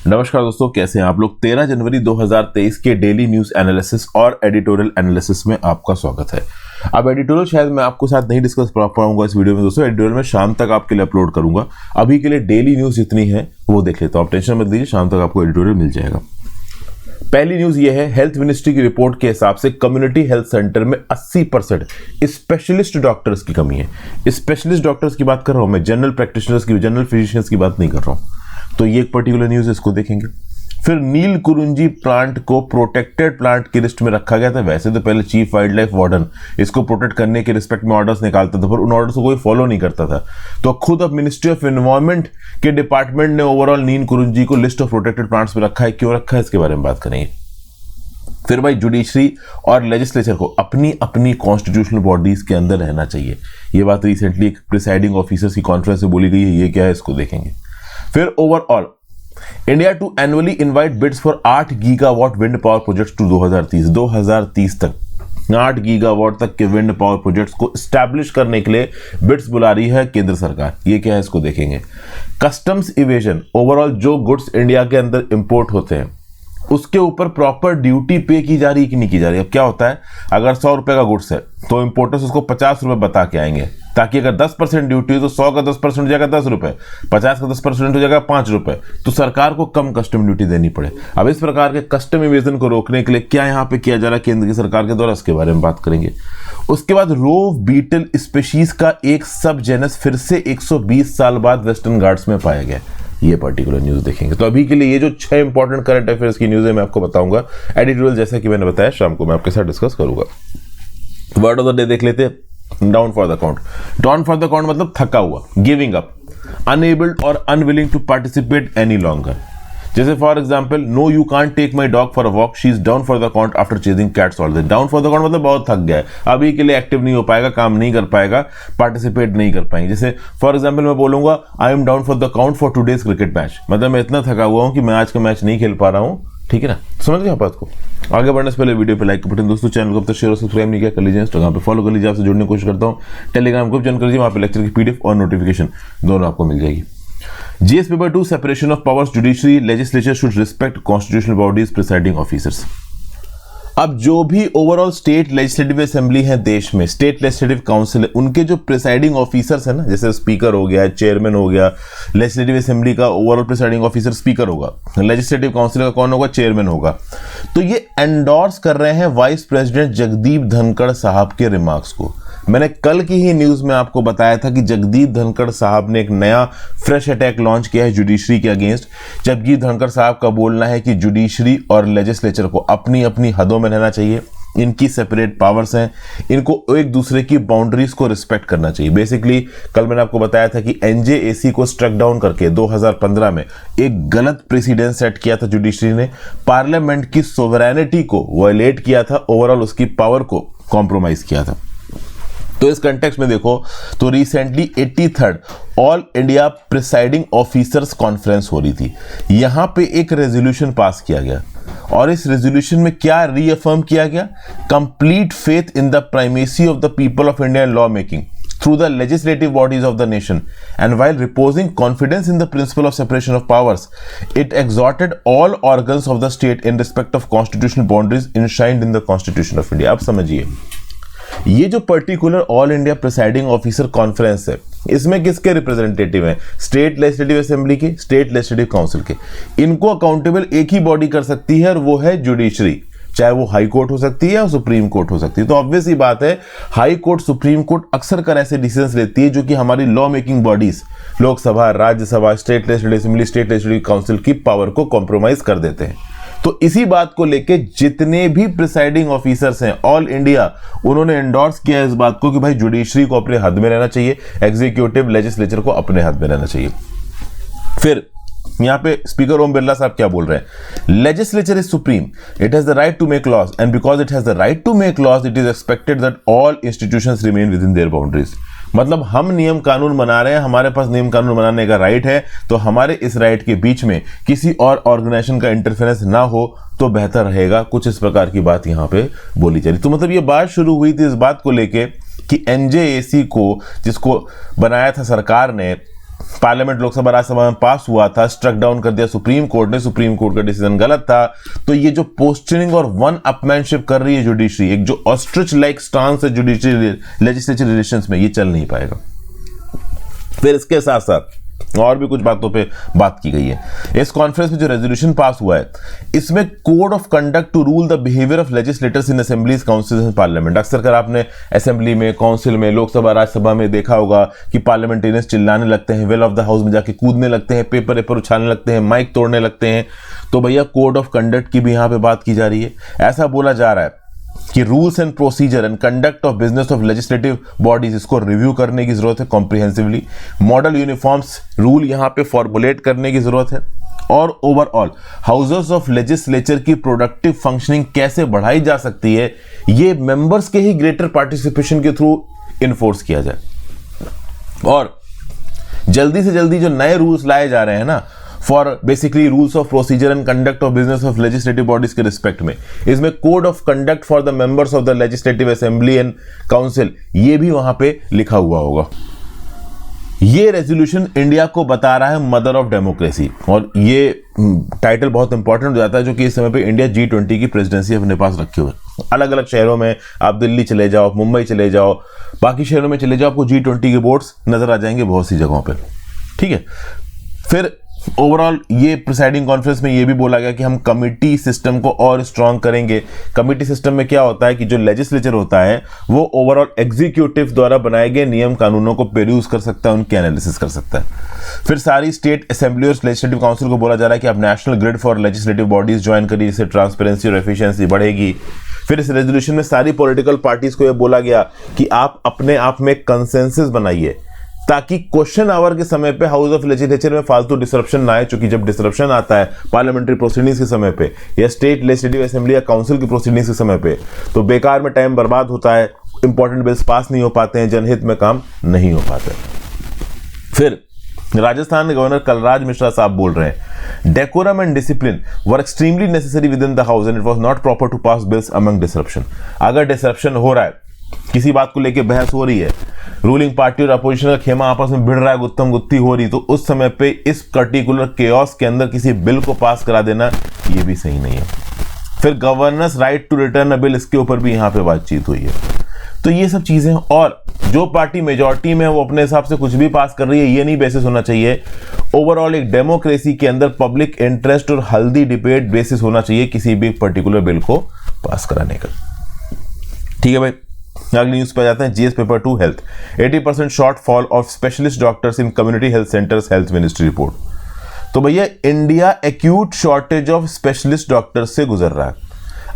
नमस्कार दोस्तों, कैसे हैं आप लोग। 13 जनवरी 2023 के डेली न्यूज एनालिसिस और एडिटोरियल एनालिसिस में आपका स्वागत है। अब एडिटोरियल शायद मैं आपको साथ नहीं डिस्कस कर पाऊंगा इस वीडियो में दोस्तों। एडिटोरियल में शाम तक आपके लिए अपलोड करूंगा। अभी के लिए डेली न्यूज जितनी है वो देख लेता हूं, आप टेंशन मत लीजिए, शाम तक आपको एडिटोरियल मिल जाएगा। पहली न्यूज ये है, हेल्थ मिनिस्ट्री की रिपोर्ट के हिसाब से कम्युनिटी हेल्थ सेंटर में 80% स्पेशलिस्ट डॉक्टर्स की कमी है। स्पेशलिस्ट डॉक्टर्स की बात कर रहा हूं मैं, जनरल प्रैक्टिशनर्स की, जनरल फिजिशियंस की बात नहीं कर रहा हूं। तो ये एक पर्टिकुलर न्यूज, इसको देखेंगे। फिर नीलकुरुंजी प्लांट को प्रोटेक्टेड प्लांट की लिस्ट में रखा गया था। वैसे तो पहले चीफ वाइल्ड लाइफ वार्डन इसको प्रोटेक्ट करने के रिस्पेक्ट में ऑर्डर्स निकालता था, पर उन ऑर्डर्स को कोई फॉलो नहीं करता था। तो खुद अब मिनिस्ट्री ऑफ एनवायरमेंट के डिपार्टमेंट ने ओवरऑल नीलकुरुंजी को लिस्ट ऑफ प्रोटेक्टेड प्लांट्स में रखा है। क्यों रखा है इसके बारे में बात करेंगे। फिर भाई, जुडिशरी और लेजिस्लेचर को अपनी अपनी कॉन्स्टिट्यूशनल बॉडीज के अंदर रहना चाहिए। ये बात रिसेंटली एक प्रिसाइडिंग ऑफिसर्स की कॉन्फ्रेंस में बोली गई है। ये क्या है इसको देखेंगे। फिर overall India to annually invite bids for 8 gigawatt wind power projects to 2030 तक 8 गीगावाट तक के विंड पावर प्रोजेक्ट्स को एस्टैब्लिश करने के लिए बिड्स बुला रही है केंद्र सरकार। ये क्या है इसको देखेंगे। कस्टम्स इवेजन, ओवरऑल जो गुड्स इंडिया के अंदर इंपोर्ट होते हैं उसके ऊपर प्रॉपर ड्यूटी पे की जा रही है कि नहीं की जा रही है। अब क्या होता है, अगर 100 रुपए का गुड्स है तो इंपोर्टर्स उसको 50 रुपए बता के आएंगे, ताकि अगर 10% ड्यूटी हो तो 100 का 10% हो जाएगा 10 रुपए, 50 का 10% हो जाएगा 5 रुपए, तो सरकार को कम कस्टम ड्यूटी देनी पड़े। अब इस प्रकार के कस्टम इवेजन को रोकने के लिए क्या यहाँ पे किया जा रहा है केंद्र की सरकार के द्वारा, इसके बारे में बात करेंगे। उसके बाद रोव बीटल स्पीशीज का एक सब जेनस फिर से 120 साल बाद वेस्टर्न घाट्स में पाया गया। ये पर्टिकुलर न्यूज देखेंगे। तो अभी के लिए ये जो 6 इंपॉर्टेंट करंट अफेयर्स की न्यूज है मैं आपको बताऊंगा। एडिटोरियल जैसा कि मैंने बताया शाम को मैं आपके साथ डिस्कस करूंगा। वर्ड ऑफ द डे देख लेते हैं। Down for the count. Down for the count मतलब थका हुआ, गिविंग अप, अनएबल्ड और unwilling to participate any longer. जैसे for example, no you can't take my dog for a walk, she is down for the count after chasing cats all day. Down for the count मतलब बहुत थक गया है, अभी के लिए active नहीं हो पाएगा, काम नहीं कर पाएगा, पार्टिसिपेट नहीं कर पाएंगे। जैसे फॉर एग्जाम्पल मैं बोलूंगा, I am down for the count for today's cricket match, मतलब मैं इतना थका हुआ हूं कि मैं आज का मैच नहीं खेल पा रहा हूं। ठीक है ना, समझ गए आप बात को। आगे बढ़ने से पहले वीडियो पे लाइक बटन, दोस्तों चैनल को अब तक शेयर और सब्सक्राइब नहीं किया कर लीजिए। इंस्टाग्राम पे फॉलो कर लीजिए, आपसे जुड़ने की कोशिश करता हूँ। टेलीग्राम ग्रुप ज्वाइन कर लीजिए, वहां पे लेक्चर की पीडीएफ और नोटिफिकेशन दोनों आपको मिल जाएगी। GS paper 2, separation of powers, judiciary legislature should respect constitutional bodies presiding officers. अब जो भी ओवरऑल स्टेट लेजिस्लेटिव असेंबली है देश में, स्टेट लेजिस्लेटिव काउंसिल है, उनके जो प्रिसाइडिंग ऑफिसर्स है ना, जैसे स्पीकर हो गया, चेयरमैन हो गया, लेजिस्लेटिव असेंबली का ओवरऑल प्रिसाइडिंग ऑफिसर स्पीकर होगा, लेजिस्लेटिव काउंसिल का कौन होगा, चेयरमैन होगा। तो ये एंडोर्स कर रहे हैं वाइस प्रेसिडेंट जगदीप धनखड़ साहब के रिमार्क्स को। मैंने कल की ही न्यूज में आपको बताया था कि जगदीप धनखड़ साहब ने एक नया फ्रेश अटैक लॉन्च किया है जुडिशरी के अगेंस्ट। जगदीप धनखड़ साहब का बोलना है कि जुडिशरी और लेजिस्लेचर को अपनी अपनी हदों में रहना चाहिए, इनकी सेपरेट पावर्स हैं, इनको एक दूसरे की बाउंड्रीज को रिस्पेक्ट करना चाहिए। बेसिकली कल मैंने आपको बताया था कि एनजेएसी को स्ट्रक डाउन करके 2015 में एक गलत प्रेसिडेंट सेट किया था जुडिशरी ने, पार्लियामेंट की सोवरेनिटी को वायलेट किया था, ओवरऑल उसकी पावर को कॉम्प्रोमाइज किया था। तो इस कंटेक्स्ट में देखो तो recently 83rd all India presiding officers conference हो रही थी। यहां पे एक रेजोल्यूशन पास किया गया और इस रेजोल्यूशन में क्या रीअफर्म किया गया, complete faith in the primacy of the people of India in law making through the legislative bodies of the nation, and while reposing confidence in the principle of separation of powers, it exhorted all organs of the state in respect of constitutional boundaries enshrined in the Constitution of India। अब समझिए, ये जो particular all India presiding officer conference है, इसमें किसके representative हैं, state legislative assembly के, state legislative council के। इनको अकाउंटेबल एक ही बॉडी कर सकती है और वो है जुडिशरी, चाहे वो हाई कोर्ट हो सकती है या सुप्रीम कोर्ट हो सकती है। तो ऑब्वियस ही बात है, हाई कोर्ट, सुप्रीम कोर्ट अक्सर कर ऐसे डिसीजंस लेती है जो कि हमारी law making bodies, Lok Sabha, Rajya Sabha, state legislative assembly, state legislative council की पावर को कॉम्प्रोमाइज कर देते हैं। तो इसी बात को लेके जितने भी प्रिसाइडिंग ऑफिसर्स हैं ऑल इंडिया, उन्होंने एंडोर्स किया इस बात को कि भाई जुडिशरी को अपने हद में रहना चाहिए, एग्जीक्यूटिव लेजिस्लेचर को अपने हद में रहना चाहिए। फिर यहां पे स्पीकर ओम बिरला साहब क्या बोल रहे हैं, legislature is supreme, it has the right to make laws and because it has the right to make laws it is expected that all institutions remain within their boundaries. मतलब हम नियम कानून बना रहे हैं, हमारे पास नियम कानून बनाने का राइट है, तो हमारे इस राइट के बीच में किसी और ऑर्गेनाइजेशन का इंटरफेरेंस ना हो तो बेहतर रहेगा। कुछ इस प्रकार की बात यहां पे बोली जा रही। तो मतलब ये बात शुरू हुई थी इस बात को लेके कि एनजेएसी को, जिसको बनाया था सरकार ने, पार्लियामेंट लोकसभा राज्यसभा में पास हुआ था, स्ट्रक डाउन कर दिया सुप्रीम कोर्ट ने, सुप्रीम कोर्ट का डिसीजन गलत था। तो ये जो पोस्चरिंग और वन अपमैनशिप कर रही है जुडिशरी, एक जो ऑस्ट्रिच लाइक स्टांस है जुडिशरी लेजिस्लेटिव रिलेशंस में, ये चल नहीं पाएगा। फिर इसके साथ साथ और भी कुछ बातों पे बात की गई है। इस कॉन्फ्रेंस में जो रेजोल्यूशन पास हुआ है, इसमें code of conduct to rule the behaviour of legislators in assemblies, council and parliament. अक्सर कर आपने असेंबली में, काउंसिल में, लोकसभा राज्यसभा में देखा होगा कि पार्लियामेंटेरियंस चिल्लाने लगते हैं, वेल ऑफ द हाउस में जाके कूदने लगते हैं, पेपर उछालने लगते हैं, माइक तोड़ने लगते हैं। तो भैया कोड ऑफ कंडक्ट की भी यहां पे बात की जा रही है। ऐसा बोला जा रहा है कि rules and procedure and conduct of business of legislative bodies, इसको रिव्यू करने की जरूरत है कॉम्प्रिहेंसिवली। मॉडल यूनिफॉर्म्स रूल यहां पे फॉर्मुलेट करने की जरूरत है। और ओवरऑल हाउसेस ऑफ लेजिस्लेचर की प्रोडक्टिव फंक्शनिंग कैसे बढ़ाई जा सकती है, ये मेंबर्स के ही ग्रेटर पार्टिसिपेशन के थ्रू इन्फोर्स किया जाए। और जल्दी से जल्दी जो नए रूल्स लाए जा रहे हैं ना, for basically rules of procedure and conduct of business of legislative bodies के रिस्पेक्ट में, इसमें code of conduct for the members of the legislative assembly and council, ये भी वहां पे लिखा हुआ होगा। ये रेजोल्यूशन इंडिया को बता रहा है मदर ऑफ डेमोक्रेसी, और ये टाइटल बहुत इंपॉर्टेंट हो जाता है, जो कि इस समय पे इंडिया G20 की प्रेसिडेंसी अपने पास रखे हुए। अलग अलग शहरों में आप दिल्ली चले जाओ, मुंबई चले जाओ, बाकी शहरों में चले जाओ, आपको G20 के बोर्ड्स नजर आ जाएंगे बहुत सी जगहों पे। ठीक है, फिर ओवरऑल ये प्रिसाइडिंग कॉन्फ्रेंस में ये भी बोला गया कि हम कमिटी सिस्टम को और स्ट्रांग करेंगे। कमिटी सिस्टम में क्या होता है कि जो लेजिस्लेचर होता है वो ओवरऑल एग्जीक्यूटिव द्वारा बनाए गए नियम कानूनों को पेरूज कर सकता है, उनके एनालिसिस कर सकता है। फिर सारी स्टेट असेंबली और लेजिस्लेटिव काउंसिल को बोला जा रहा है कि आप national grid for legislative bodies join करिए, जिससे ट्रांसपेरेंसी और एफिशिएंसी बढ़ेगी। फिर इस रेजोल्यूशन में सारी पॉलिटिकल पार्टीज को यह बोला गया कि आप अपने आप में कंसेंसस बनाइए, ताकि क्वेश्चन आवर के समय पे हाउस ऑफ लेजिस्लेचर में फालतू डिसरप्शन ना आए। चूंकि जब डिसरप्शन आता है पार्लियामेंट्री प्रोसीडिंग्स के समय पे या स्टेट लेजिस्लेटिव असेंबली या काउंसिल की प्रोसीडिंग्स के समय पे, तो बेकार में टाइम बर्बाद होता है, इंपॉर्टेंट बिल्स पास नहीं हो पाते हैं, जनहित में काम नहीं हो पाते। फिर राजस्थान के गवर्नर कलराज मिश्रा साहब बोल रहे हैं, decorum and discipline were extremely necessary within the house and it was not proper to pass bills among disruption. अगर डिसरप्शन हो रहा है, किसी बात को लेकर बहस हो रही है, रूलिंग पार्टी और अपोजिशन का खेमा आपस में भिड़ रहा है, गुत्थम गुत्थी हो रही, तो उस समय पे इस पर्टिकुलर केओस के अंदर किसी बिल को पास करा देना ये भी सही नहीं है। फिर governors right to return a bill, इसके ऊपर भी यहां पे बातचीत हुई है। तो ये सब चीजें, और जो पार्टी मेजॉरिटी में है वो अपने हिसाब से कुछ भी पास कर रही है, ये नहीं बेसिस होना चाहिए। ओवरऑल एक डेमोक्रेसी के अंदर पब्लिक इंटरेस्ट और हेल्दी डिबेट बेसिस होना चाहिए किसी भी पर्टिकुलर बिल को पास कराने का। ठीक है भाई, अगली न्यूज पे जाते हैं। GS paper 2 health, 80% shortfall of specialist doctors in community health centres, health ministry report. तो भैया India acute shortage of specialist doctors से गुजर रहा है।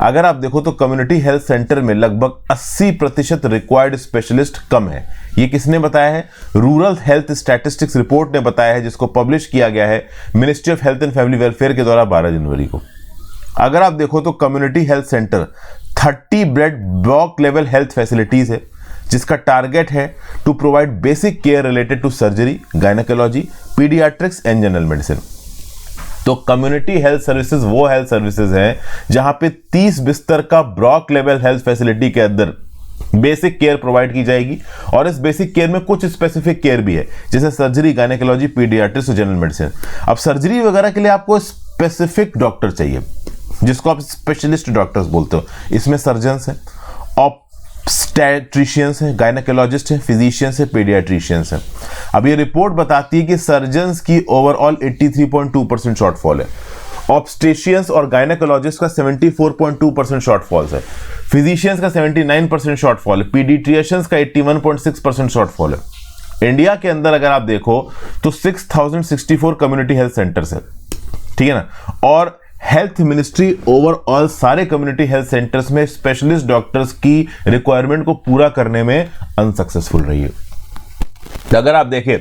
अगर आप देखो तो कम्युनिटी हेल्थ सेंटर में लगभग 80% रिक्वायर्ड स्पेशलिस्ट कम है। ये किसने बताया है? रूरल हेल्थ स्टैटिस्टिक्स रिपोर्ट ने बताया है, जिसको पब्लिश किया गया है ministry of health and family welfare के द्वारा 12 जनवरी को। अगर आप देखो तो community health centre 30 bed block level health facilities है, जिसका टारगेट है to provide basic care related to surgery, gynaecology, paediatrics and general medicine. तो कम्युनिटी हेल्थ सर्विसेज वो हेल्थ सर्विसेज हैं जहां पे 30 बिस्तर का ब्लॉक लेवल हेल्थ फैसिलिटी के अंदर बेसिक केयर प्रोवाइड की जाएगी। और इस बेसिक केयर में कुछ स्पेसिफिक केयर भी है, जैसे सर्जरी, गायनेकोलॉजी, पीडियाट्रिक्स और जनरल मेडिसिन। अब सर्जरी वगैरह के लिए आपको स्पेसिफिक डॉक्टर चाहिए, जिसको आप स्पेशलिस्ट डॉक्टर्स बोलते हो। इसमें सर्जन्स हैं, ऑब्स्टेट्रिशियंस हैं, गायनेकोलॉजिस्ट हैं, फिजिशियंस हैं, पीडियाट्रिशियंस हैं। अब ये रिपोर्ट बताती है कि सर्जन्स की ओवरऑल 83.2% शॉर्टफॉल है, ऑब्स्टेशियंस और गायनेकोलॉजिस्ट का 74.2% शॉर्टफॉल है, फिजिशियंस का 79% शॉर्टफॉल है, पीडियाट्रिशियंस का 81.6% शॉर्टफॉल है। इंडिया के अंदर अगर आप देखो तो 6064 कम्युनिटी हेल्थ सेंटर्स है, ठीक है ना। और हेल्थ मिनिस्ट्री ओवरऑल सारे कम्युनिटी हेल्थ सेंटर्स में स्पेशलिस्ट डॉक्टर्स की रिक्वायरमेंट को पूरा करने में अनसक्सेसफुल रही है। तो अगर आप देखें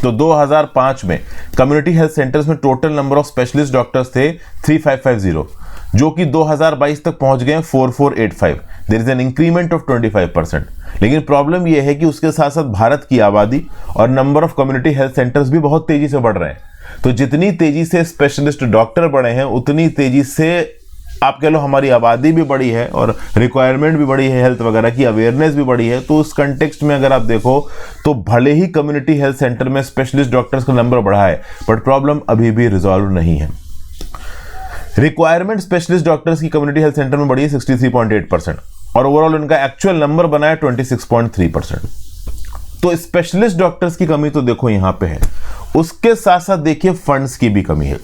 तो 2005 में कम्युनिटी हेल्थ सेंटर्स में total number of specialist doctors थे 3550, जो कि 2022 तक पहुंच गए 4485। There is an increment of 25%। लेकिन प्रॉब्लम यह है कि उसके साथ साथ भारत की आबादी और number of community health centres भी बहुत तेजी से बढ़ रहे हैं। तो जितनी तेजी से स्पेशलिस्ट डॉक्टर बढ़े हैं, उतनी तेजी से आप कह लो हमारी आबादी भी बड़ी है और रिक्वायरमेंट भी बड़ी है, हेल्थ वगैरह की अवेयरनेस भी बड़ी है, तो उस कंटेक्स्ट में अगर आप देखो तो भले ही कम्युनिटी हेल्थ सेंटर में स्पेशलिस्ट डॉक्टर्स का नंबर बढ़ा है, बट प्रॉब्लम अभी भी रिजॉल्व नहीं है। रिक्वायरमेंट स्पेशलिस्ट डॉक्टर्स की कम्युनिटी हेल्थ सेंटर में बढ़ी है 63.8% और ओवरऑल उनका एक्चुअल नंबर बना है 26.3%। तो स्पेशलिस्ट डॉक्टर्स की कमी तो देखो यहां पे है, उसके साथ साथ देखिए फंड्स की भी कमी है।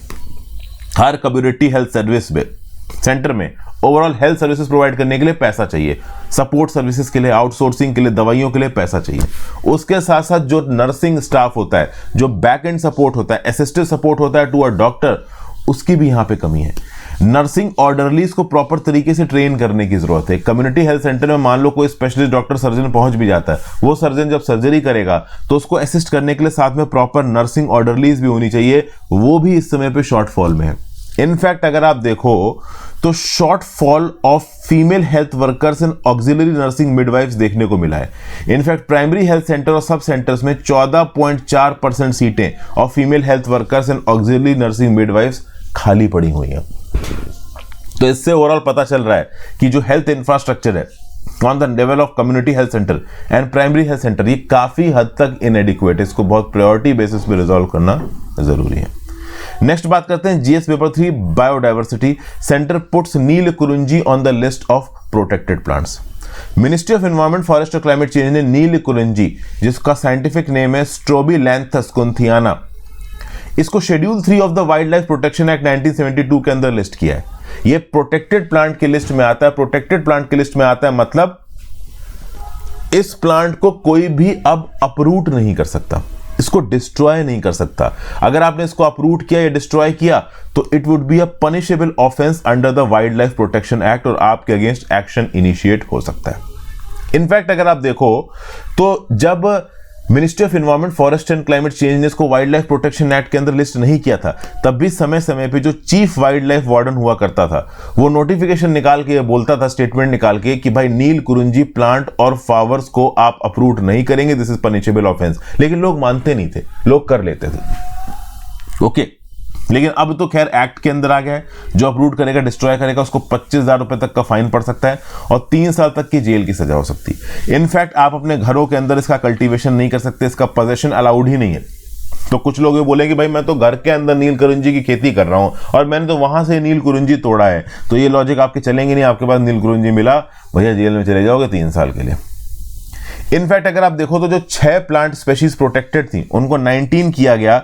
हर कम्युनिटी हेल्थ सर्विस में सेंटर में ओवरऑल हेल्थ सर्विसेज प्रोवाइड करने के लिए पैसा चाहिए, सपोर्ट सर्विसेज के लिए, आउटसोर्सिंग के लिए, दवाइयों के लिए पैसा चाहिए। उसके साथ साथ जो नर्सिंग स्टाफ होता है, जो बैक एंड सपोर्ट होता है, असिस्टिव सपोर्ट होता है टू अ डॉक्टर, उसकी भी यहां पे कमी है। नर्सिंग ऑर्डरलीज को प्रॉपर तरीके से ट्रेन करने की जरूरत है। कम्युनिटी हेल्थ सेंटर में मान लो कोई स्पेशलिस्ट डॉक्टर सर्जन पहुंच भी जाता है, वो सर्जन जब सर्जरी करेगा तो उसको असिस्ट करने के लिए साथ में प्रॉपर नर्सिंग ऑर्डरलीज भी होनी चाहिए, वो भी इस समय पे शॉर्टफॉल में है। इनफैक्ट अगर आप देखो तो shortfall of female health workers and auxiliary nursing midwives देखने को मिला है। इनफैक्ट प्राइमरी हेल्थ सेंटर और सब सेंटर्स में 14.4% सीटें और female health workers and auxiliary nursing midwives खाली पड़ी हुई हैं। तो इससे ओवरऑल पता चल रहा है कि जो हेल्थ इंफ्रास्ट्रक्चर है on the level of community health centre and primary health centre, ये काफी हद तक इनएडिक्वेट है। इसको बहुत प्रायोरिटी बेसिस पे रिजॉल्व करना जरूरी है। नेक्स्ट बात करते हैं GS paper 3 biodiversity. Centre puts Neelakurinji on the list of protected plants. Ministry of environment forest और क्लाइमेट चेंज ने नीलकुरिंजी, जिसका साइंटिफिक नेम है स्ट्रोबिलैंथस कुंथियाना, इसको schedule 3 of the wild life protection act 1972 के अंदर लिस्ट किया है। ये प्रोटेक्टेड प्लांट की लिस्ट में आता है। प्रोटेक्टेड प्लांट की लिस्ट में आता है मतलब इस प्लांट को कोई भी अब अपरूट नहीं कर सकता, इसको डिस्ट्रॉय नहीं कर सकता। अगर आपने इसको अपरूट किया या डिस्ट्रॉय किया तो it would be a punishable offence under the wild life protection act और आपके अगेंस्ट एक्शन इनिशिएट हो सकता है। इनफैक्ट अगर आप देखो तो जब ministry of environment forest and climate change ने इसको वाइल्ड लाइफ प्रोटेक्शन एक्ट के अंदर लिस्ट नहीं किया था, तब भी समय समय पे जो चीफ वाइल्ड लाइफ वार्डन हुआ करता था वो नोटिफिकेशन निकाल के बोलता था, स्टेटमेंट निकाल के कि भाई नीलकुरिंजी प्लांट और फ्लावर्स को आप अप्रूव नहीं करेंगे, दिस इज पनिशेबल ऑफेंस। लेकिन लोग मानते नहीं थे, लोग कर लेते थे। ओके, लेकिन अब तो खैर एक्ट के अंदर आ गया है, जो अप्रूव करेगा, डिस्ट्रॉय करेगा, उसको 25,000 रुपए तक का फाइन पड़ सकता है और 3 साल तक की जेल की सजा हो सकती है। इनफैक्ट आप अपने घरों के अंदर इसका कल्टीवेशन नहीं कर सकते, इसका पोजेशन अलाउड ही नहीं है। तो कुछ लोग ये बोलेंगे भाई मैं तो घर के अंदर नीलकुरिंजी की खेती कर रहा हूं और मैंने तो वहां से नीलकुरिंजी तोड़ा है, तो ये लॉजिक आपके चलेंगे नहीं। आपके पास नीलकुरिंजी मिला, भैया जेल में चले जाओगे 3 साल के लिए। इनफैक्ट अगर आप देखो तो जो 6 प्लांट स्पेशीज प्रोटेक्टेड थी उनको 19 किया गया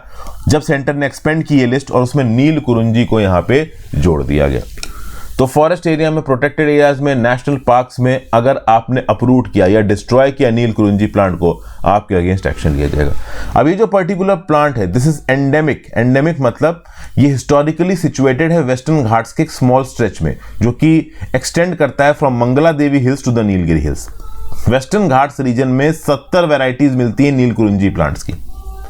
जब सेंटर ने एक्सपेंड की ये लिस्ट और उसमें नीलकुरिंजी को यहां पे जोड़ दिया गया। तो फॉरेस्ट एरिया में, प्रोटेक्टेड एरियाज में, नेशनल पार्क्स में अगर आपने अप्रूव किया या डिस्ट्रॉय किया नीलकुरिंजी प्लांट को, आपके अगेंस्ट एक्शन लिया जाएगा। अब ये जो पर्टिकुलर प्लांट है दिस इज एंडेमिक। एंडेमिक मतलब ये हिस्टोरिकली सिचुएटेड है वेस्टर्न घाट्स के एक स्मॉल स्ट्रेच में, जो कि एक्सटेंड करता है from Mangala Devi hills to the Nilgiri hills. Western Ghats region में 70 वैरायटीज मिलती है नीलकुरिंजी प्लांट्स की,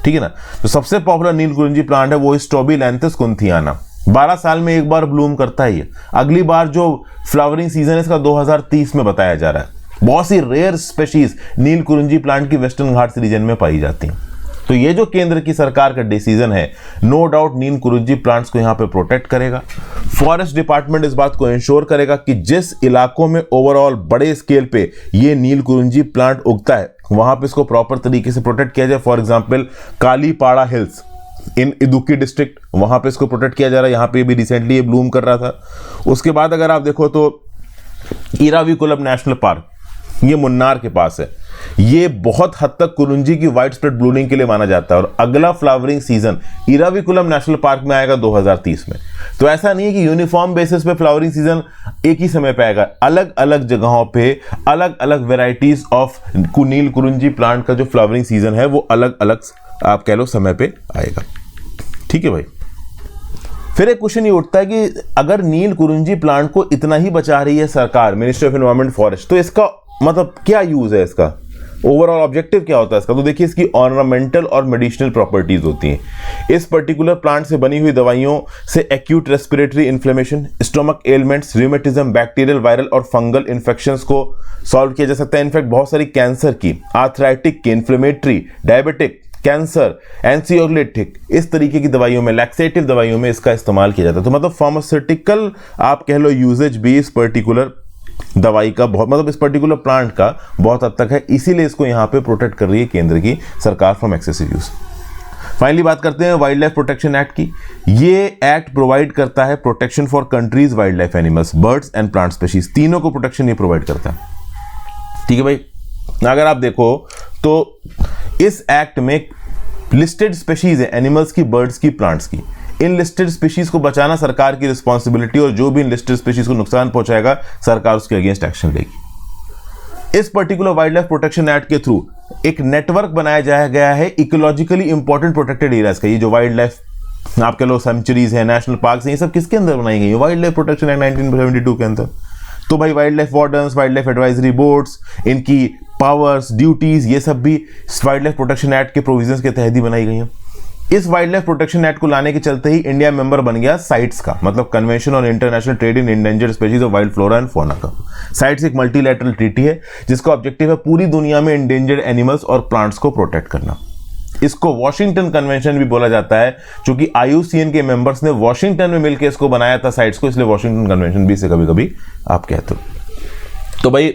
ठीक है ना। तो सबसे पॉपुलर नीलकुरिंजी प्लांट है वो स्ट्रोबिलैंथस कुंथियाना। 12 साल में एक बार ब्लूम करता है ये। अगली बार जो फ्लावरिंग सीजन है इसका 2030 में बताया जा रहा है। बहुत सी रेयर स्पेशीज नीलकुरिंजी प्लांट की वेस्टर्न घाट्स रीजन में पाई जाती हैं। तो ये जो केंद्र की सरकार का डिसीजन है, नो डाउट नीलकुरिंजी प्लांट्स को यहां पे प्रोटेक्ट करेगा। फॉरेस्ट डिपार्टमेंट इस बात को इंश्योर करेगा कि जिस इलाकों में ओवरऑल बड़े स्केल पे ये नीलकुरिंजी प्लांट उगता है वहां पे इसको प्रॉपर तरीके से प्रोटेक्ट किया जाए। For example Kalipara hills in Idukki district, वहां पे इसको प्रोटेक्ट किया जा रहा है। यहां पे भी रिसेंटली ये ब्लूम कर रहा था। उसके बाद अगर आप देखो तो इराविकुलम नेशनल पार्क, ये मुन्नार के पास है। ये बहुत हद तक कुरिंजी की वाइड स्प्रेड ब्लूमिंग के लिए माना जाता है और अगला flowering season Eravikulam national park में आएगा 2030 में। तो ऐसा नहीं है कि यूनिफॉर्म बेसिस पे फ्लावरिंग सीजन एक ही समय पे आएगा। अलग अलग जगहों पे अलग अलग वेराइटीज ऑफ नीलकुरिंजी प्लांट का जो फ्लावरिंग सीजन है वो अलग अलग आप कह लो समय पे आएगा, ठीक है भाई। फिर एक क्वेश्चन ये उठता है कि अगर नीलकुरिंजी प्लांट को इतना ही बचा रही है सरकार, मिनिस्ट्री ऑफ एनवायरमेंट फॉरेस्ट, तो इसका मतलब क्या यूज है, इसका ओवरऑल ऑब्जेक्टिव क्या होता है इसका? तो देखिए इसकी ऑर्नामेंटल और मेडिसिनल प्रॉपर्टीज होती हैं। इस पर्टिकुलर प्लांट से बनी हुई दवाइयों से acute respiratory inflammation, stomach elements, rheumatism, bacterial, viral और फंगल इन्फेक्शंस को सॉल्व किया जा सकता है। इनफैक्ट बहुत सारी कैंसर की, आर्थराइटिक की, इन्फ्लेमेटरी, डायबिटिक, कैंसर, एंसियोलिटिक, इस तरीके की दवाइयों में, लैक्सेटिव दवाइयों में इसका इस्तेमाल किया जाता है। तो मतलब फार्मास्यूटिकल आप कह लो यूजेज भी इस पर्टिकुलर दवाई का बहुत, मतलब इस पर्टिकुलर प्लांट का बहुत हद तक है, इसीलिए इसको यहाँ पे प्रोटेक्ट कर रही है केंद्र की सरकार फ्रॉम एक्सेसिव यूज। फाइनली बात करते हैं वाइल्ड लाइफ प्रोटेक्शन एक्ट की। ये एक्ट प्रोवाइड करता है protection for countries wild life animals, birds and plant species, तीनों को प्रोटेक्शन ये प्रोवाइड करता है। ठीक है भाई, अगर आप देखो तो इस एक्ट में लिस्टेड स्पीशीज है, एनिमल्स की, बर्ड्स की, प्लांट्स की। इन लिस्टेड स्पीशीज को बचाना सरकार की रिस्पॉन्सिबिलिटी, और जो भी इन लिस्टेड स्पीशीज को नुकसान पहुंचाएगा सरकार उसके अगेंस्ट एक्शन लेगी। इस particular wild life protection act के थ्रू एक नेटवर्क बनाया जाया गया है इकोलॉजिकली इंपॉर्टेंट प्रोटेक्टेड एरियाज का। ये जो वाइल्ड लाइफ आप कह लो सेंचुरीज है, नेशनल पार्क है, ये सब किसके अंदर बनाई गई है? वाइल्ड लाइफ प्रोटेक्शन एक्ट 1972 के अंदर। तो भाई wild life wardens, wild life advisory boards, इनकी पावर्स, ड्यूटीज, ये सब भी वाइल्ड लाइफ प्रोटेक्शन एक्ट के प्रोविजंस के तहत ही बनाई गई हैं। इस वाइल्ड लाइफ प्रोटेक्शन एक्ट को लाने के चलते ही इंडिया मेंबर बन गया साइट्स का, मतलब convention on international trade in endangered species of wild flora and fauna का। साइट्स एक मल्टीलैटरल ट्रीटी है जिसका ऑब्जेक्टिव है पूरी दुनिया में एंडेंजर्ड एनिमल्स और प्लांट्स को प्रोटेक्ट करना। इसको वॉशिंगटन कन्वेंशन भी बोला जाता है, क्योंकि IUCN के मेंबर्स ने वॉशिंगटन में मिलकर इसको बनाया था साइट्स को, इसलिए वॉशिंगटन कन्वेंशन भी इसे कभी कभी आप कहते हो। तो भाई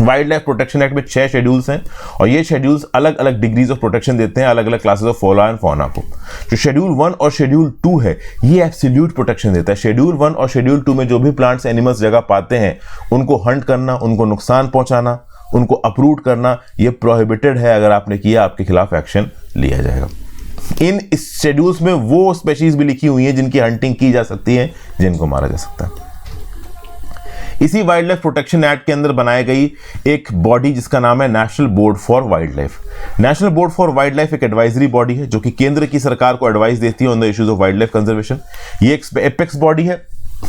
वाइल्ड लाइफ प्रोटेक्शन एक्ट में 6 शेड्यूल्स हैं, और ये शेड्यूल्स अलग अलग डिग्रीज ऑफ प्रोटेक्शन देते हैं अलग अलग classes of flora and fauna को। जो शेड्यूल 1 और शेड्यूल 2 है ये एब्सोल्यूट प्रोटेक्शन देता है। शेड्यूल 1 और शेड्यूल 2 में जो भी प्लांट्स एनिमल्स जगह पाते हैं उनको हंट करना, उनको नुकसान पहुंचाना, उनको अपरूट करना, ये प्रोहिबिटेड है। अगर आपने किया आपके खिलाफ एक्शन लिया जाएगा। इन इस शेड्यूल्स में वो स्पेशीज भी लिखी हुई हैं जिनकी हंटिंग की जा सकती है, जिनको मारा जा सकता है। इसी वाइल्ड लाइफ प्रोटेक्शन एक्ट के अंदर बनाई गई एक बॉडी जिसका नाम है national board for wild life. National board for wild life एक एडवाइजरी बॉडी है जो कि केंद्र की सरकार को एडवाइस देती है on the issues of wild life conservation. ये एक एपेक्स बॉडी है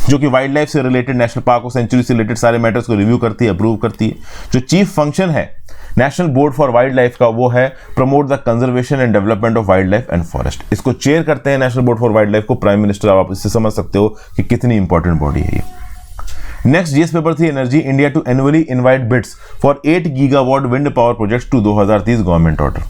जो कि वाइल्ड लाइफ से रिलेटेड, नेशनल पार्क और सेंचुरी से रिलेटेड सारे मैटर्स को रिव्यू करती है, अप्रूव करती है। जो चीफ फंक्शन है national board for wild life का वो है promote the conservation and development of wild life and forest. इसको चेयर करते हैं national board for wild life को प्राइम मिनिस्टर। आप इससे समझ सकते हो कि कितनी इंपॉर्टेंट बॉडी है ये। Next GS paper 3 energy, India to annually invite bids for 8 gigawatt wind power projects to 2030 government order.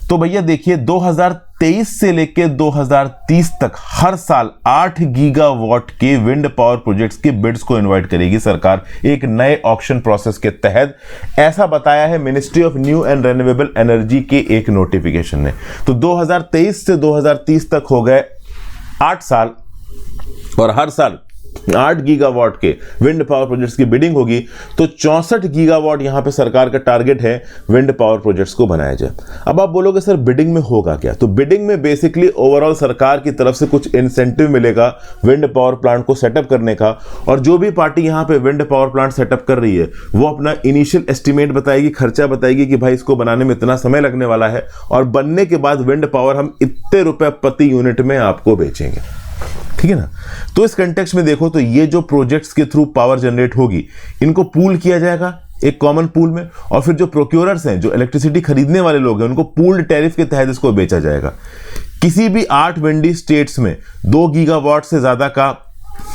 तो भैया देखिए 2023 से लेकर 2030 तक हर साल 8 गीगावाट के विंड पावर प्रोजेक्ट्स के बिड्स को इनवाइट करेगी सरकार एक नए ऑक्शन प्रोसेस के तहत। ऐसा बताया है ministry of new and renewable energy के एक नोटिफिकेशन ने। तो 2023 से 2030 तक हो गए 8 साल, और हर साल 8 गीगावाट के विंड पावर प्रोजेक्ट्स की बिडिंग होगी। तो 64 गीगावाट यहां पे सरकार का टारगेट है विंड पावर प्रोजेक्ट्स को बनाया जाए। अब आप बोलोगे सर बिडिंग में होगा क्या? तो बिडिंग में बेसिकली ओवरऑल सरकार की तरफ से कुछ इंसेंटिव मिलेगा विंड पावर प्लांट को सेटअप करने का, और जो भी पार्टी यहां पे विंड पावर प्लांट सेटअप कर रही है वो अपना इनिशियल एस्टिमेट बताएगी, खर्चा बताएगी कि भाई इसको बनाने में इतना समय लगने वाला है, और बनने के बाद विंड पावर हम इतने रुपए प्रति यूनिट में आपको बेचेंगे। ठीक है ना? तो इस कंटेक्स्ट में देखो तो ये जो प्रोजेक्ट्स के थ्रू पावर जनरेट होगी इनको पूल किया जाएगा एक कॉमन पूल में, और फिर जो प्रोक्योरर्स हैं, जो इलेक्ट्रिसिटी खरीदने वाले लोग हैं, उनको पूल्ड टैरिफ के तहत इसको बेचा जाएगा। किसी भी 8 विंडी स्टेट्स में 2 गीगावाट से ज्यादा का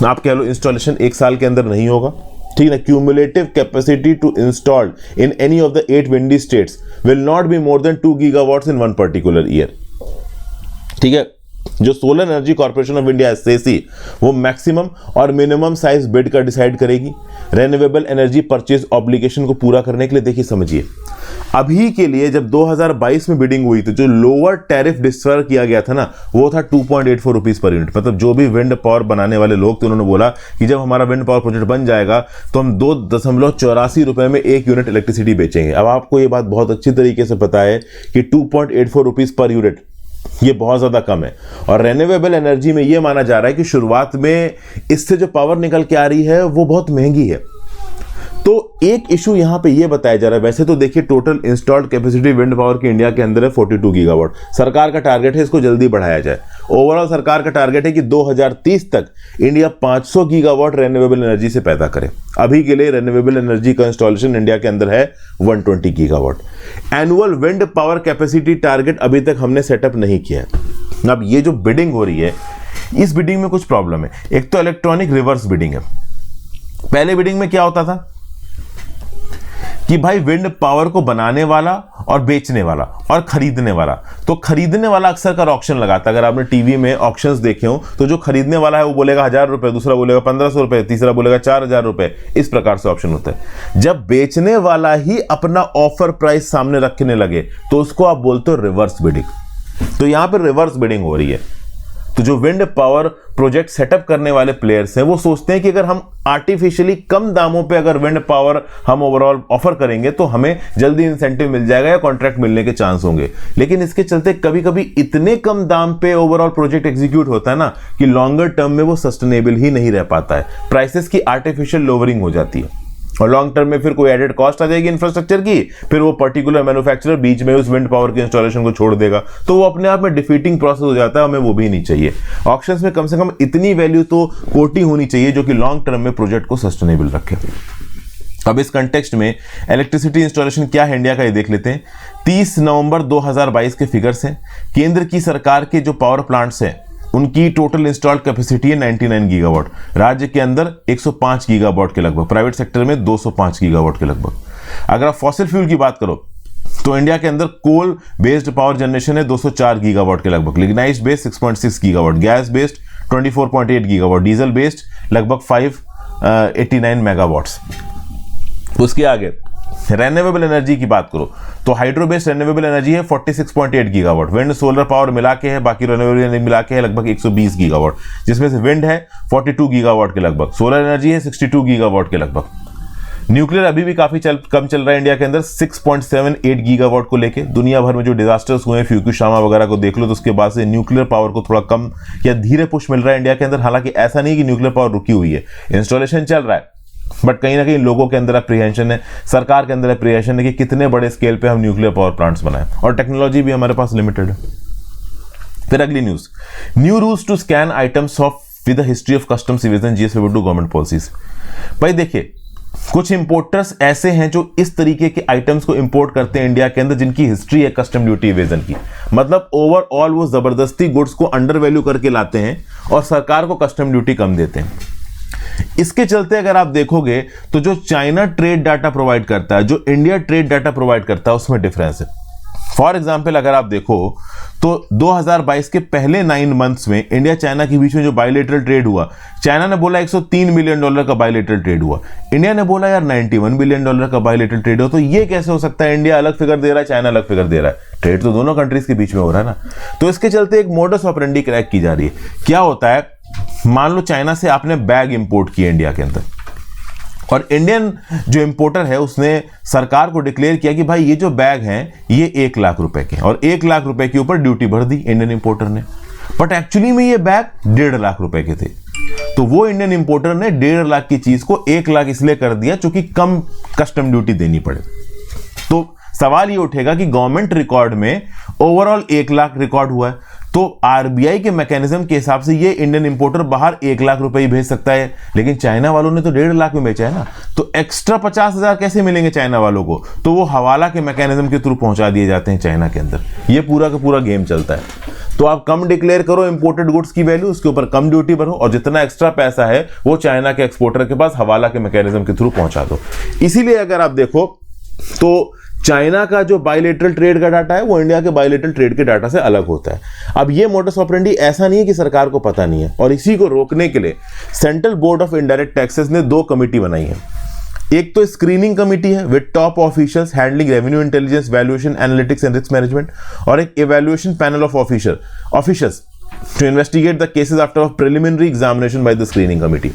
आप कह लो इंस्टॉलेशन एक साल के अंदर नहीं होगा। ठीक है ना? Cumulative capacity to installed in any of the 8 windy states will not be more than 2 gigawatts in one particular year. ठीक है? जो solar energy corporation of India SECI वो मैक्सिमम और मिनिमम साइज बिड का डिसाइड करेगी renewable energy purchase obligation को पूरा करने के लिए। देखिए समझिए, अभी के लिए जब 2022 में बिडिंग हुई तो जो लोअर टैरिफ डिस्फर किया गया था ना वो था 2.84 रुपीज पर यूनिट। मतलब जो भी विंड पावर बनाने वाले लोग थे उन्होंने बोला कि जब हमारा विंड पावर प्रोजेक्ट बन जाएगा तो हम 2.84 रुपए में 1 यूनिट इलेक्ट्रिसिटी बेचेंगे। अब आपको ये बात बहुत अच्छी तरीके से पता है कि 2.84 रुपीज पर यूनिट ये बहुत ज्यादा कम है, और रेन्यूएबल एनर्जी में ये माना जा रहा है कि शुरुआत में इससे जो पावर निकल के आ रही है वो बहुत महंगी है। तो एक इशू यहां पे ये बताया जा रहा है, वैसे तो देखिए total installed capacity wind power की इंडिया के अंदर है 42 गीगावाट। सरकार का टारगेट है इसको जल्दी बढ़ाया जाए। ओवरऑल सरकार का टारगेट है कि 2030 तक इंडिया 500 गीगावाट रेन्यूएबल एनर्जी से पैदा करे। अभी के लिए रेन्यूएबल एनर्जी का इंस्टॉलेशन इंडिया के अंदर है 120 gigawatt. Annual wind power capacity target अभी तक हमने सेटअप नहीं किया है। अब ये जो बिडिंग हो रही है इस बिडिंग में कुछ प्रॉब्लम है। एक तो इलेक्ट्रॉनिक रिवर्स बिडिंग है। पहले बिडिंग में क्या होता था कि भाई विंड पावर को बनाने वाला और बेचने वाला और खरीदने वाला, तो खरीदने वाला अक्सर कर ऑक्शन लगाता है। अगर आपने टीवी में ऑक्शंस देखे हो तो जो खरीदने वाला है वो बोलेगा 1000 रुपए, दूसरा बोलेगा 1500 रुपए, तीसरा बोलेगा 4000 रुपए, इस प्रकार से ऑप्शन होता है। जब बेचने वाला ही अपना ऑफर प्राइस सामने रखने लगे तो उसको आप बोलते हो रिवर्स बिडिंग। तो यहां पर रिवर्स बिडिंग हो रही है। तो जो विंड पावर प्रोजेक्ट सेटअप करने वाले प्लेयर्स हैं वो सोचते हैं कि अगर हम आर्टिफिशियली कम दामों पे अगर विंड पावर हम ओवरऑल ऑफर करेंगे तो हमें जल्दी इंसेंटिव मिल जाएगा या कॉन्ट्रैक्ट मिलने के चांस होंगे। लेकिन इसके चलते कभी कभी इतने कम दाम पे ओवरऑल प्रोजेक्ट एग्जीक्यूट होता है ना कि लॉन्गर टर्म में वो सस्टेनेबल ही नहीं रह पाता है। प्राइसेस की आर्टिफिशियल लोवरिंग हो जाती है और लॉन्ग टर्म में फिर कोई एडेड कॉस्ट आ जाएगी इंफ्रास्ट्रक्चर की, फिर वो पर्टिकुलर मैन्युफैक्चरर बीच में उस विंड पावर के इंस्टॉलेशन को छोड़ देगा, तो वो अपने आप में डिफीटिंग प्रोसेस हो जाता है। हमें वो भी नहीं चाहिए। ऑक्शंस में कम से कम इतनी वैल्यू तो कोटी होनी चाहिए जो कि लॉन्ग टर्म में प्रोजेक्ट को सस्टेनेबल रखे। अब इस कंटेक्स्ट में इलेक्ट्रिसिटी इंस्टॉलेशन क्या है इंडिया का, ये देख लेते हैं। 30 नवंबर 2022 के फिगर्स हैं। केंद्र की सरकार के जो पावर प्लांट्स हैं उनकी टोटल इंस्टॉल्ड कैपेसिटी है 99 गीगावाट। राज्य के अंदर 105 गीगावाट के लगभग, प्राइवेट सेक्टर में 205 गीगावाट के लगभग। अगर आप फॉसिल फ्यूल की बात करो तो इंडिया के अंदर कोल बेस्ड पावर जनरेशन है 204 गीगावाट के लगभग, lignite based 6.6 gigawatt, gas based 24.8 gigawatt, diesel based लगभग 589 मेगावाट्स। उसके आगे रेन्यूएबल एनर्जी की बात करो तो हाइड्रो बेस्ड रेन्यूएबल एनर्जी है 46.8 गीगावाट, विंड सोलर पावर मिला के है, बाकी रेन्यूएबल एनर्जी मिला के है लगभग 120 गीगावाट, जिसमें से विंड है 42 गीगावाट के लगभग, सोलर एनर्जी है 62 गीगावाट के लगभग। न्यूक्लियर अभी भी काफी कम चल रहा है इंडिया के अंदर 6.78 गीगावाट को लेके। दुनिया भर में जो डिजास्टर्स हुए हैं फ्यूकुशिमा वगैरह को देख लो तो उसके बाद से न्यूक्लियर पावर को थोड़ा कम या धीरे पुश मिल रहा है इंडिया के अंदर। हालांकि ऐसा नहीं कि न्यूक्लियर पावर रुकी हुई है, इंस्टॉलेशन चल रहा है, बट कहीं ना कहीं लोगों के अंदर अप्रीहेंशन है, सरकार के अंदर अप्रीहेंशन है कि कितने बड़े स्केल पे हम न्यूक्लियर पावर प्लांट्स बनाएं, और टेक्नोलॉजी भी हमारे पास लिमिटेड है। फिर अगली news, new rules to scan items of with the history of customs evasion GS two government policies. भाई देखिए, कुछ इंपोर्टर्स ऐसे हैं जो इस तरीके के आइटम्स को इंपोर्ट करते हैं इंडिया के अंदर जिनकी हिस्ट्री है कस्टम ड्यूटी इवेजन की। मतलब ओवरऑल वो जबरदस्ती गुड्स को अंडर वैल्यू करके लाते हैं और सरकार को कस्टम ड्यूटी कम देते हैं। इसके चलते अगर आप देखोगे तो जो चाइना ट्रेड डाटा प्रोवाइड करता है, जो इंडिया ट्रेड डाटा प्रोवाइड करता है, उसमें डिफरेंस है। फॉर एग्जाम्पल अगर आप देखो तो 2022 के पहले 9 मंथ्स में इंडिया चाइना के बीच में जो बायलेटरल ट्रेड हुआ, चाइना ने बोला $103 मिलियन का बायलेटरल ट्रेड हुआ, इंडिया ने बोला यार $91 बिलियन का बायलेटरल ट्रेड हुआ। तो ये कैसे हो सकता है, इंडिया अलग फिगर दे रहा है, चाइना अलग फिगर दे रहा है, ट्रेड तो दोनों कंट्रीज के बीच में हो रहा है ना। तो इसके चलते एक मोडस ऑपरेंडी क्रैक की जा रही है। क्या होता है, मान लो चाइना से आपने बैग इंपोर्ट किया इंडिया के अंदर, और इंडियन जो इंपोर्टर है उसने सरकार को डिक्लेयर किया कि भाई ये जो बैग हैं ये 1 लाख रुपए के, और 1 लाख रुपए के ऊपर ड्यूटी भर दी इंडियन इंपोर्टर ने, बट एक्चुअली में ये बैग 1.5 लाख रुपए के थे। तो वो इंडियन इंपोर्टर ने 1.5 लाख की चीज को 1 लाख इसलिए कर दिया क्योंकि कम कस्टम ड्यूटी देनी पड़े। तो सवाल ये उठेगा कि गवर्नमेंट रिकॉर्ड में ओवरऑल 1 लाख रिकॉर्ड हुआ है, तो आरबीआई के मैकेनिज्म के हिसाब से ये इंडियन इंपोर्टर बाहर 1 लाख रुपए ही भेज सकता है, लेकिन चाइना वालों ने तो 1.5 लाख में बेचा है ना, तो एक्स्ट्रा 50,000 कैसे मिलेंगे चाइना वालों को? तो वो हवाला के मैकेनिज्म के थ्रू पहुंचा दिए जाते हैं चाइना के अंदर। ये पूरा का पूरा गेम चलता है। तो आप कम डिक्लेयर करो इंपोर्टेड गुड्स की वैल्यू, उसके ऊपर कम ड्यूटी भरो, और जितना एक्स्ट्रा पैसा है वो चाइना के एक्सपोर्टर के पास हवाला के मैकेनिज्म के थ्रू पहुंचा दो। इसीलिए अगर आप देखो तो चाइना का जो बायलेटरल ट्रेड का डाटा है वो इंडिया के बायलेटरल ट्रेड के डाटा से अलग होता है। अब ये मोडस ऑपरेंडी ऐसा नहीं है कि सरकार को पता नहीं है, और इसी को रोकने के लिए central board of indirect taxes ने 2 कमेटी बनाई है। एक तो स्क्रीनिंग कमेटी है with top officials handling revenue intelligence, valuation, analytics and risk management, और एक evaluation panel of officers to investigate the cases after preliminary examination by the screening committee.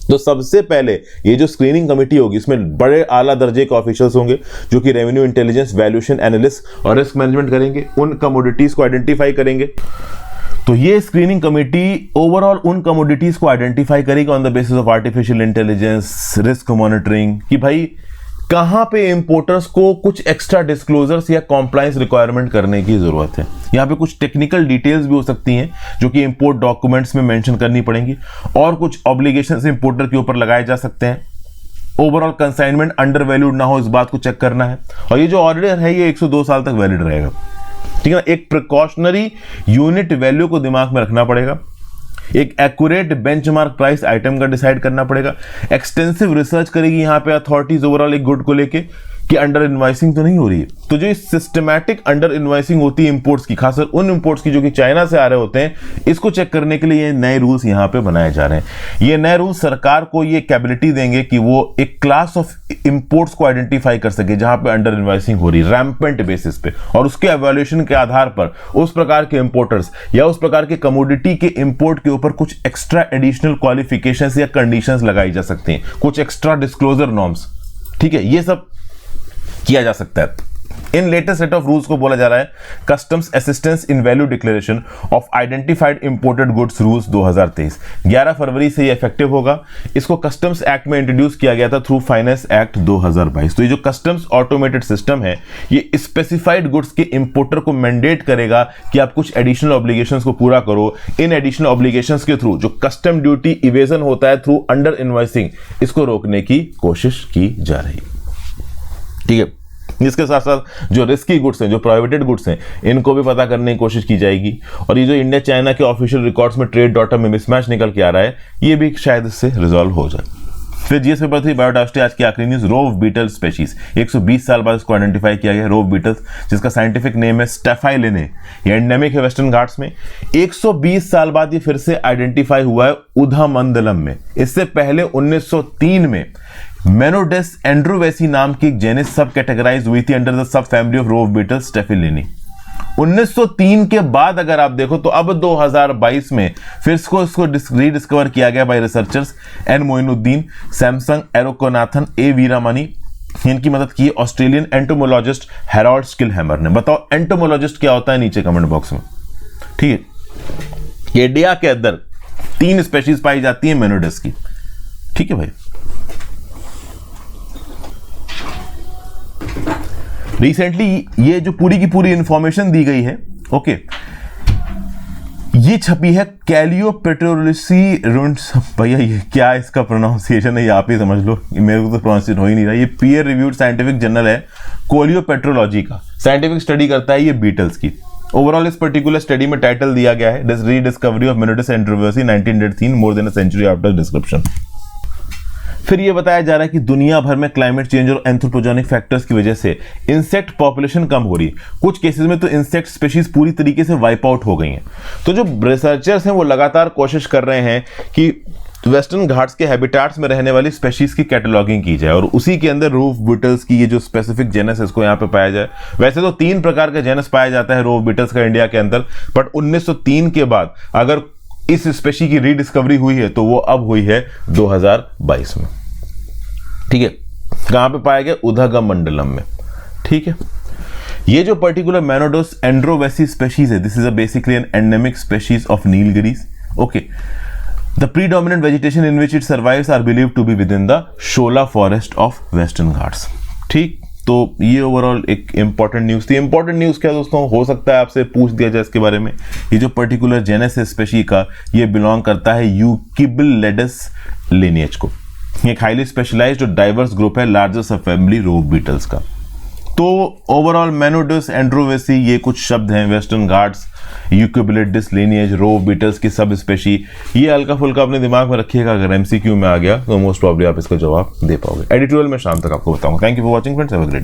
तो सबसे पहले ये जो स्क्रीनिंग कमेटी होगी इसमें बड़े आला दर्जे के ऑफिशियल्स होंगे जो कि रेवेन्यू इंटेलिजेंस, वैल्यूएशन, एनालिस्ट और रिस्क मैनेजमेंट करेंगे, उन कमोडिटीज को आइडेंटिफाई करेंगे। तो ये स्क्रीनिंग कमेटी ओवरऑल उन कमोडिटीज को आइडेंटिफाई करेगी on the basis of artificial intelligence, risk monitoring, कि भाई कहां पे इंपोर्टर्स को कुछ एक्स्ट्रा डिस्क्लोजर्स या कॉम्प्लायंस रिक्वायरमेंट करने की जरूरत है। यहां पे कुछ टेक्निकल डिटेल्स भी हो सकती हैं जो कि इंपोर्ट डॉक्यूमेंट्स में मेंशन करनी पड़ेंगी, और कुछ ऑब्लिगेशंस इंपोर्टर के ऊपर लगाए जा सकते हैं। ओवरऑल कंसाइनमेंट अंडर वैल्यूड ना हो, इस बात को चेक करना है। और ये जो ऑर्डर है ये 102 साल तक वैलिड रहेगा, ठीक है ना। एक प्रिकॉशनरी यूनिट वैल्यू को दिमाग में रखना पड़ेगा। एक एक्यूरेट बेंचमार्क प्राइस आइटम का डिसाइड करना पड़ेगा, एक्सटेंसिव रिसर्च करेगी यहाँ पे अथॉरिटीज ओवरऑल एक गुड को लेके कि अंडर इनवाइसिंग तो नहीं हो रही है। तो जो सिस्टमैटिक अंडर इनवाइसिंग होती है इंपोर्ट्स की, खासकर उन इंपोर्ट्स की जो कि चाइना से आ रहे होते हैं, इसको चेक करने के लिए ये नए रूल्स यहाँ पे बनाए जा रहे हैं। ये नए रूल्स सरकार को ये कैपेबिलिटी देंगे कि वो एक क्लास ऑफ इंपोर्ट्स को आइडेंटिफाई कर सके जहां पे अंडर इनवाइसिंग हो रही है रैम्पेंट बेसिस पे, और उसके एवैल्यूएशन के आधार पर उस प्रकार के इंपोर्टर्स या उस प्रकार के कमोडिटी के इंपोर्ट के ऊपर कुछ एक्स्ट्रा एडिशनल क्वालिफिकेशंस या कंडीशंस लगाई जा सकती हैं, कुछ एक्स्ट्रा डिस्क्लोजर नॉर्म्स, ठीक है, ये सब किया जा सकता है। इन लेटेस्ट सेट ऑफ रूल्स को बोला जा रहा है customs assistance in value declaration of identified imported goods rules 2023। 11 फरवरी से ये इफेक्टिव होगा। इसको कस्टम्स एक्ट में इंट्रोड्यूस किया गया था थ्रू फाइनेंस एक्ट 2022। तो ये जो कस्टम्स ऑटोमेटेड सिस्टम है ये स्पेसिफाइड गुड्स के इंपोर्टर को मैंडेट करेगा कि आप कुछ एडिशनल ऑब्लिगेशंस को पूरा करो। इन एडिशनल ऑब्लिगेशंस के थ्रू जो कस्टम ड्यूटी इवेजन होता है थ्रू अंडर इनवॉइसिंग, इसको रोकने की कोशिश की जा रही है, ठीक है। इसके साथ साथ जो रिस्की गुड्स हैं, जो प्रोहिबिटेड गुड्स हैं, इनको भी पता करने की कोशिश की जाएगी। और ये जो इंडिया चाइना के ऑफिशियल रिकॉर्ड्स में ट्रेड डाटा में मिसमैच निकल के आ रहा है, ये भी शायद इससे रिजॉल्व हो जाए। फिर जीएस पेपर 3 बायोडाइवर्सिटी, आज की आखिरी न्यूज, रोव बीटल स्पेशीज। 120 साल बाद इसको आइडेंटिफाई किया गया, रोव बीटल्स, जिसका साइंटिफिक नेम है स्टेफाइलिने। ये एंडेमिक है वेस्टर्न घाट्स में। 120 साल बाद ये फिर से आइडेंटिफाई हुआ है उधामंडलम में। इससे पहले 1903 में मेनोडेस एंड्रोवेसी नाम की एक जेनिस सब कैटेगराइज हुई थी under the sub family of rove beetle Staphylinini. 1903 के बाद अगर आप देखो तो अब 2022 में फिर इसको रीडिस्कवर किया गया बाय रिसर्चर्स एन मोइनुद्दीन, सैमसंग, एरोकोनाथन, ए वीरामणि। इनकी मदद की ऑस्ट्रेलियन एंटोमोलॉजिस्ट हेरोल्ड स्किलहैमर ने। बताओ एंटोमोलॉजिस्ट क्या होता है, नीचे कमेंट बॉक्स में, ठीक है। इंडिया के अंदर 3 स्पेशीज पाई जाती है मेनोडेस की, ठीक है भाई। रिसेंटली ये जो पूरी की पूरी इंफॉर्मेशन दी गई है, ओके, ये छपी है कैलियोपेट्रोलिसी रुंड्स। भैया ये क्या इसका प्रोनाउंसिएशन है, ये आप ही समझ लो, मेरे को तो प्रोनाउंसिएशन हो ही नहीं रहा। ये पीयर रिव्यूड साइंटिफिक जर्नल है कोलियोपेट्रोलॉजी का, साइंटिफिक स्टडी करता है ये बीटल्स की। ओवरऑल इस पर्टिकुलर स्टडी में टाइटल दिया गया है रीडिस्कवरी ऑफ मेनोडेस एंड्रोवेसी 1903 more than a century after description. फिर यह बताया जा रहा है कि दुनिया भर में क्लाइमेट चेंज और एंथ्रोपोजेनिक फैक्टर्स की वजह से इंसेक्ट पॉपुलेशन कम हो रही है। कुछ केसेस में तो इंसेक्ट स्पीशीज पूरी तरीके से वाइप आउट हो गई हैं। तो जो रिसर्चर्स हैं वो लगातार कोशिश कर रहे हैं कि वेस्टर्न घाट्स के हैबिटेट्स में रहने वाली स्पेशीज की कैटलॉगिंग की जाए और उसी के अंदर रोव बीटल्स की ये जो स्पेसिफिक जेनस है इसको यहाँ पे पाया जाए। वैसे तो 3 प्रकार का जेनस पाया जाता है रोव बीटल्स का इंडिया के अंदर, बट 1903 के बाद अगर इस स्पेशी की रीडिस्कवरी हुई है तो वो अब हुई है 2022 में, ठीक है। कहां पे पाया गया, उधामंडलम में, ठीक है। ये जो पर्टिकुलर मेनोडेस एंड्रोवेसी स्पेशीज है, this is a basically an endemic species of Nilgiris, okay. The predominant vegetation in which it survives are believed to be within the shola forest of Western Ghats, ठीक। तो ये ओवरऑल एक इंपॉर्टेंट न्यूज थी। Important news क्या दोस्तों, हो सकता है आपसे पूछ दिया जाए इसके बारे में। ये जो पर्टिकुलर जेनस है स्पेशी का, ये बिलोंग करता है यूकिबिलेडस लिनिएज को। एक हाईली स्पेशलाइज्ड और डाइवर्स ग्रुप है larger sub family rove beetles का। तो ओवरऑल मेनोडेस एंड्रोवेसी ये कुछ शब्द हैं, वेस्टर्न घाट्स, यूकिबिलिडस लिनिएज, रोव बीटल्स की सब स्पेशी, ये हल्का फुल्का अपने दिमाग में रखिएगा। अगर एमसीक्यू में आ गया तो मोस्ट प्रॉब्ली आप इसका जवाब दे पाओगे। एडिटोरियल में शाम तक आपको बताऊंगा। Thank you for watching friends, have a great day.